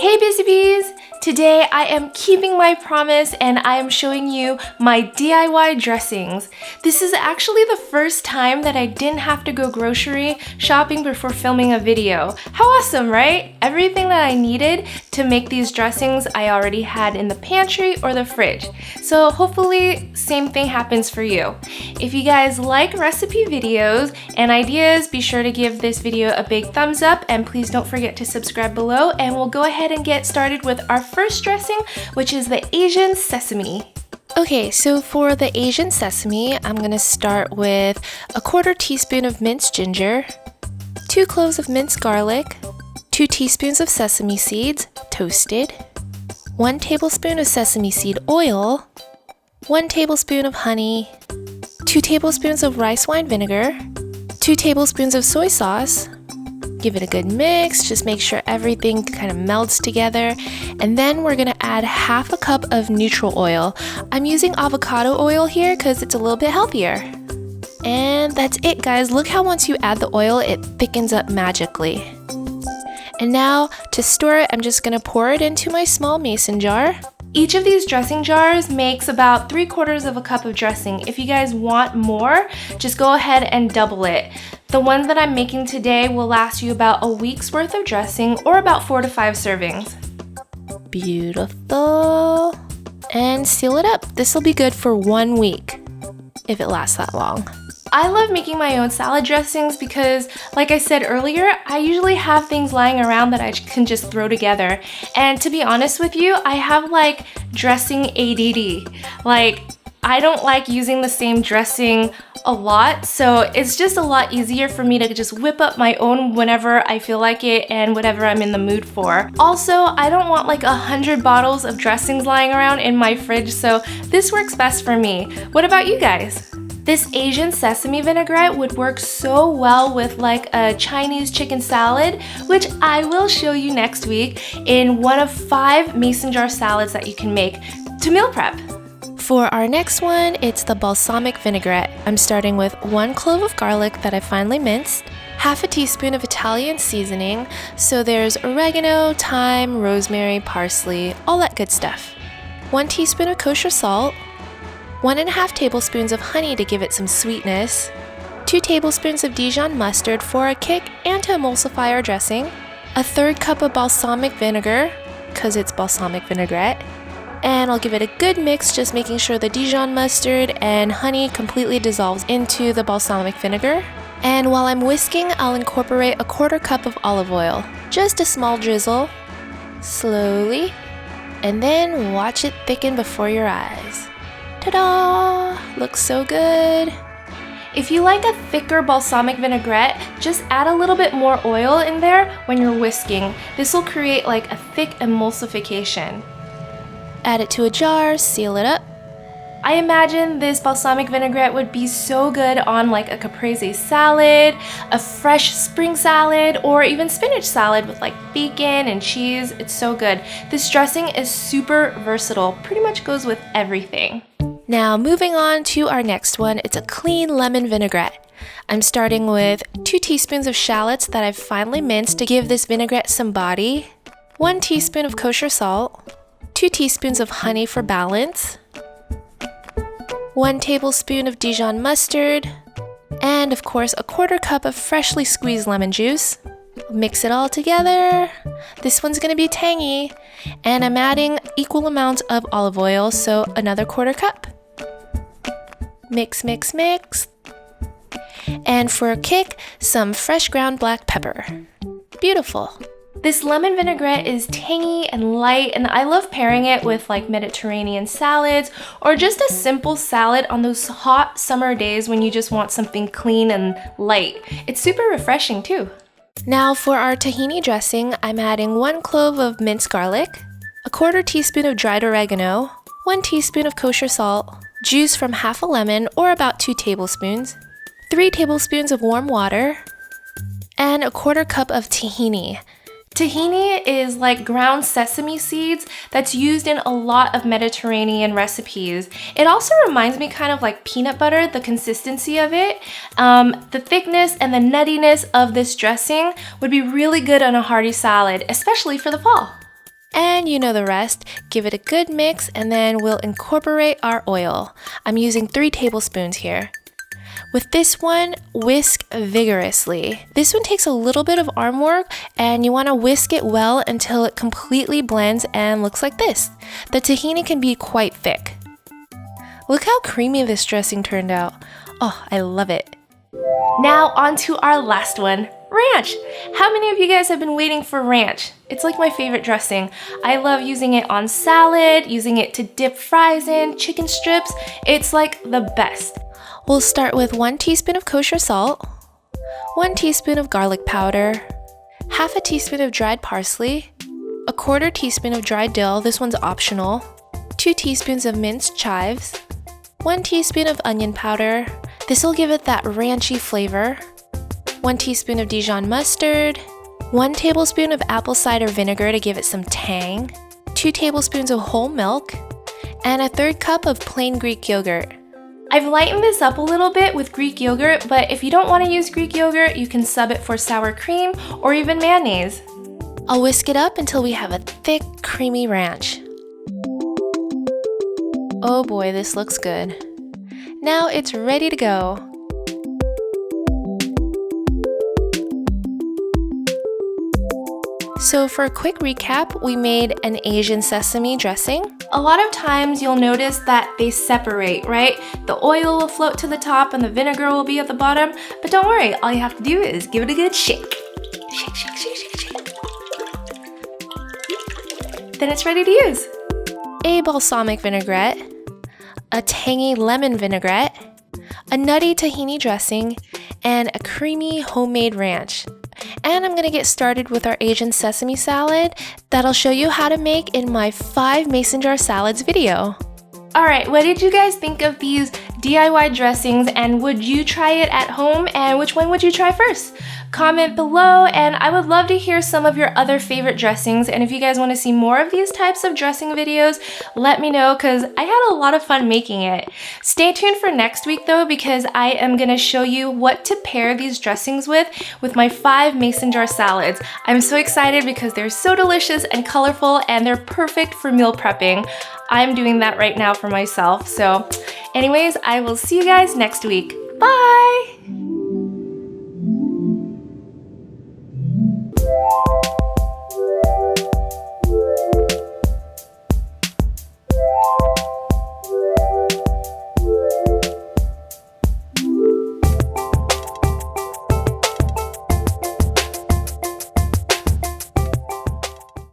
Hey Busy Bees! Today I am keeping my promise and I am showing you my DIY dressings. This is actually the first time that I didn't have to go grocery shopping before filming a video. How awesome, right? Everything that I needed to make these dressings I already had in the pantry or the fridge. So hopefully same thing happens for you. If you guys like recipe videos and ideas, be sure to give this video a big thumbs up and please don't forget to subscribe below, and we'll go ahead and get started with our first dressing, which is the Asian sesame. Okay, so for the Asian sesame, I'm gonna start with a 1/4 teaspoon of minced ginger, 2 cloves of minced garlic, 2 teaspoons of sesame seeds, toasted, 1 tablespoon of sesame seed oil, 1 tablespoon of honey, 2 tablespoons of rice wine vinegar, 2 tablespoons of soy sauce. Give it a good mix, just make sure everything kind of melts together. And then we're gonna add 1/2 cup of neutral oil. I'm using avocado oil here because it's a little bit healthier. And that's it, guys. Look how once you add the oil, it thickens up magically. And now to store it, I'm just gonna pour it into my small mason jar. Each of these dressing jars makes about 3/4 of a cup of dressing. If you guys want more, just go ahead and double it. The one that I'm making today will last you about a week's worth of dressing or about 4 to 5 servings. Beautiful. And seal it up. This will be good for 1 week, if it lasts that long. I love making my own salad dressings because, like I said earlier, I usually have things lying around that I can just throw together. And to be honest with you, I have like dressing ADD. Like, I don't like using the same dressing a lot, so it's just a lot easier for me to just whip up my own whenever I feel like it and whatever I'm in the mood for. Also, I don't want like 100 bottles of dressings lying around in my fridge, so this works best for me. What about you guys? This Asian sesame vinaigrette would work so well with like a Chinese chicken salad, which I will show you next week in one of 5 mason jar salads that you can make to meal prep. For our next one, it's the balsamic vinaigrette. I'm starting with 1 clove of garlic that I finely minced, 1/2 teaspoon of Italian seasoning, so there's oregano, thyme, rosemary, parsley, all that good stuff. 1 teaspoon of kosher salt, 1.5 tablespoons of honey to give it some sweetness, 2 tablespoons of Dijon mustard for a kick and to emulsify our dressing, 1/3 cup of balsamic vinegar, because it's balsamic vinaigrette, and I'll give it a good mix, just making sure the Dijon mustard and honey completely dissolves into the balsamic vinegar. And while I'm whisking, I'll incorporate a 1/4 cup of olive oil, just a small drizzle, slowly, and then watch it thicken before your eyes. Ta-da! Looks so good. If you like a thicker balsamic vinaigrette, just add a little bit more oil in there when you're whisking. This will create like a thick emulsification. Add it to a jar, seal it up. I imagine this balsamic vinaigrette would be so good on like a caprese salad, a fresh spring salad, or even spinach salad with like bacon and cheese. It's so good. This dressing is super versatile, pretty much goes with everything. Now moving on to our next one, it's a clean lemon vinaigrette. I'm starting with 2 teaspoons of shallots that I've finely minced to give this vinaigrette some body, 1 teaspoon of kosher salt, 2 teaspoons of honey for balance, 1 tablespoon of Dijon mustard, and of course a 1/4 cup of freshly squeezed lemon juice. Mix it all together. This one's gonna be tangy, and I'm adding equal amounts of olive oil, so another 1/4 cup. Mix, mix, mix. And for a kick, some fresh ground black pepper. Beautiful. This lemon vinaigrette is tangy and light, and I love pairing it with like Mediterranean salads or just a simple salad on those hot summer days when you just want something clean and light. It's super refreshing too. Now for our tahini dressing, I'm adding 1 clove of minced garlic, a 1/4 teaspoon of dried oregano, 1 teaspoon of kosher salt, juice from 1/2 a lemon or about 2 tablespoons, 3 tablespoons of warm water, and a 1/4 cup of tahini. Tahini is like ground sesame seeds that's used in a lot of Mediterranean recipes. It also reminds me kind of like peanut butter, the consistency of it. The thickness and the nuttiness of this dressing would be really good on a hearty salad, especially for the fall. And you know the rest. Give it a good mix and then we'll incorporate our oil. I'm using 3 tablespoons here. With this one, whisk vigorously. This one takes a little bit of arm work and you want to whisk it well until it completely blends and looks like this. The tahini can be quite thick. Look how creamy this dressing turned out. Oh, I love it. Now on to our last one, ranch. How many of you guys have been waiting for ranch? It's like my favorite dressing. I love using it on salad, using it to dip fries in, chicken strips. It's like the best. We'll start with 1 teaspoon of kosher salt, 1 teaspoon of garlic powder, half a teaspoon of dried parsley, 1/4 teaspoon of dried dill, this one's optional, 2 teaspoons of minced chives, 1 teaspoon of onion powder, this will give it that ranchy flavor, 1 teaspoon of Dijon mustard, 1 tablespoon of apple cider vinegar to give it some tang, 2 tablespoons of whole milk, and 1/3 cup of plain Greek yogurt. I've lightened this up a little bit with Greek yogurt, but if you don't want to use Greek yogurt, you can sub it for sour cream or even mayonnaise. I'll whisk it up until we have a thick, creamy ranch. Oh boy, this looks good. Now it's ready to go. So for a quick recap, we made an Asian sesame dressing. A lot of times you'll notice that they separate, right? The oil will float to the top and the vinegar will be at the bottom, but don't worry, all you have to do is give it a good shake. Shake, shake, shake, shake, shake. Then it's ready to use. A balsamic vinaigrette, a tangy lemon vinaigrette, a nutty tahini dressing, and a creamy homemade ranch. And I'm gonna get started with our Asian sesame salad that I'll show you how to make in my 5 mason jar salads video. Alright, what did you guys think of these DIY dressings and would you try it at home and which one would you try first? Comment below and I would love to hear some of your other favorite dressings, and if you guys want to see more of these types of dressing videos, let me know because I had a lot of fun making it. Stay tuned for next week though, because I am going to show you what to pair these dressings with my 5 mason jar salads. I'm so excited because they're so delicious and colorful and they're perfect for meal prepping. I'm doing that right now for myself. So anyways, I will see you guys next week. Bye!